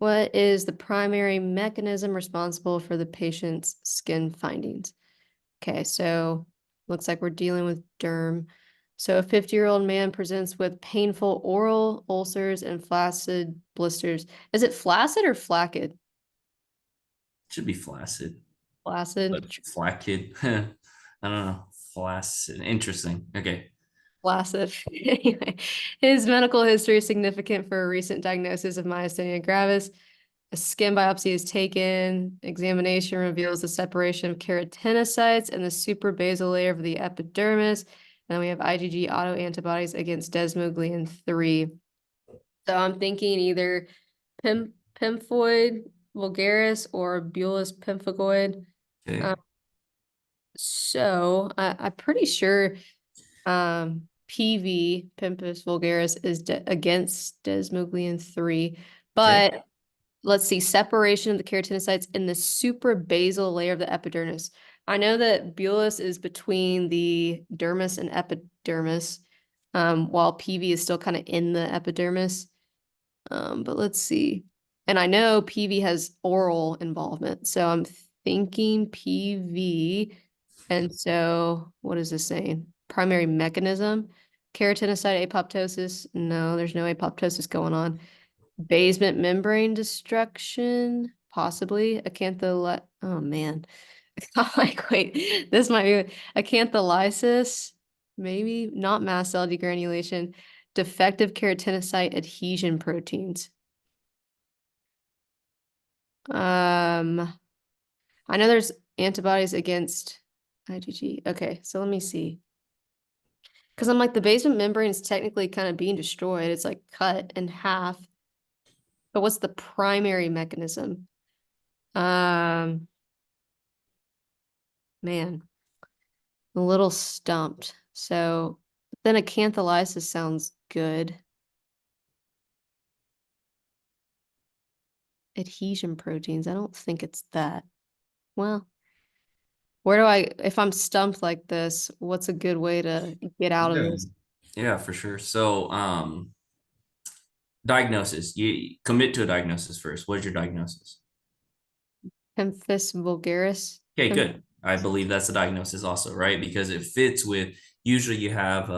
What is the primary mechanism responsible for the patient's skin findings? Okay, so looks like we're dealing with derm. So a 50-year-old man presents with painful oral ulcers and flaccid blisters. Is it flaccid or flaccid? Should be flaccid, but Flaccid. flaccid. I don't know. Flaccid. Interesting. Okay. Flaccid. Anyway, his medical history is significant for a recent diagnosis of myasthenia gravis. A skin biopsy is taken. Examination reveals the separation of keratinocytes and the suprabasal layer of the epidermis. And then we have IgG autoantibodies against desmoglein 3. So I'm thinking either pemphoid vulgaris or bullous pemphigoid. Okay. Um, I'm pretty sure PV, Pempus vulgaris, is against desmoglein 3. Okay. But let's see, separation of the keratinocytes in the suprabasal layer of the epidermis. I know that bullous is between the dermis and epidermis, while PV is still kind of in the epidermis. But let's see. And I know PV has oral involvement, so I'm thinking PV. And so what is this saying? Primary mechanism, keratinocyte apoptosis. No, there's no apoptosis going on. Basement membrane destruction, possibly. Oh man. I'm like, wait, this might be acantholysis, maybe not mast cell degranulation, defective keratinocyte adhesion proteins. I know there's antibodies against IgG. Okay, so let me see. Because I'm like, the basement membrane is technically kind of being destroyed. It's like cut in half. But what's the primary mechanism? Um, Man, a little stumped. So then acantholysis sounds good. Adhesion proteins. I don't think it's that. Well, if I'm stumped like this, what's a good way to get out of Yeah. this? Yeah, for sure. So, diagnosis. You commit to a diagnosis first. What is your diagnosis? Pemphis vulgaris. Okay, Pem good. I believe that's a diagnosis also, right? Because it fits with usually you have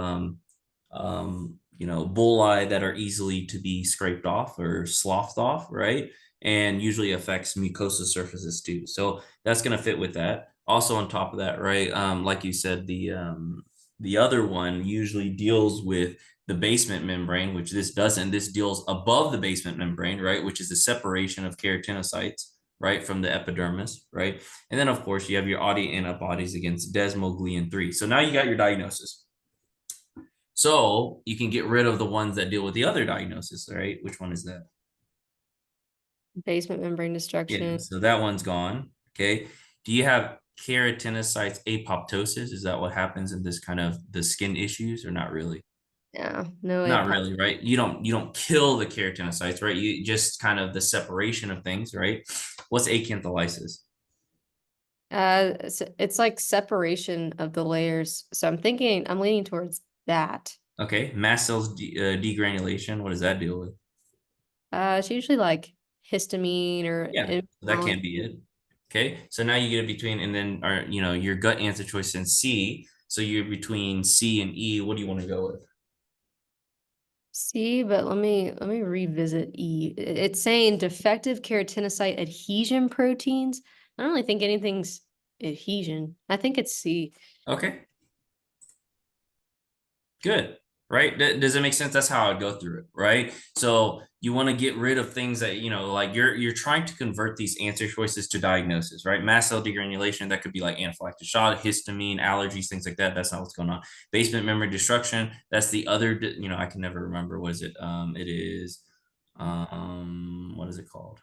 bullseye that are easily to be scraped off or sloughed off, right? And usually affects mucosal surfaces too. So that's going to fit with that. Also on top of that, right? Like you said, the other one usually deals with the basement membrane, which this doesn't. This deals above the basement membrane, right? Which is the separation of keratinocytes, right, from the epidermis, right? And then, of course, you have your autoantibodies against desmoglein 3. So now you got your diagnosis. So you can get rid of the ones that deal with the other diagnosis, right? Which one is that? basement membrane Yeah, destruction. so that one's gone. Okay. Do you have keratinocytes apoptosis? Is that what happens in this kind of the skin issues or not really? Yeah, no Not APOP. really, right? You don't kill the keratinocytes, right? You just kind of the separation of things, right? What's acantholysis? It's like separation of the layers. So I'm leaning towards that. Okay, mast cells degranulation. What does that deal with? It's usually like histamine or Yeah, that imbalance. can't be it. Okay, so now you get it between, and then your gut answer choice in C. So you're between C and E. What do you want to go with? C, but let me revisit E. It's saying defective keratinocyte adhesion proteins. I don't really think anything's adhesion. I think it's C. Okay, good. Right? Does it make sense? That's how I'd go through it, right? So you want to get rid of things that, like you're trying to convert these answer choices to diagnosis, right? Mast cell degranulation, that could be like anaphylactic shock, histamine, allergies, things like that. That's not what's going on. Basement membrane destruction, that's the other, I can never remember. What is it? It is, what is it called?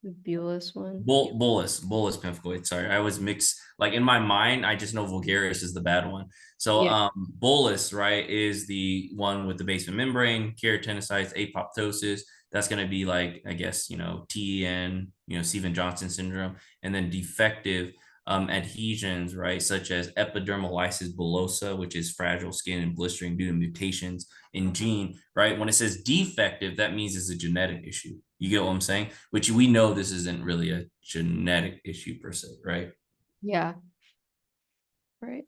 The Bulis one. Bolus pemphigoid. Sorry, I was mixed. Like in my mind, I just know vulgaris is the bad one. So, Yeah. bolus, right, is the one with the basement membrane, keratinocytes, apoptosis. That's going to be like, I guess, TEN, Stephen-Johnson syndrome, and then defective adhesions, right, such as epidermolysis bullosa, which is fragile skin and blistering due to mutations in gene, right? When it says defective, that means it's a genetic issue. You get what I'm saying? Which we know this isn't really a genetic issue per se, right? Yeah. Right.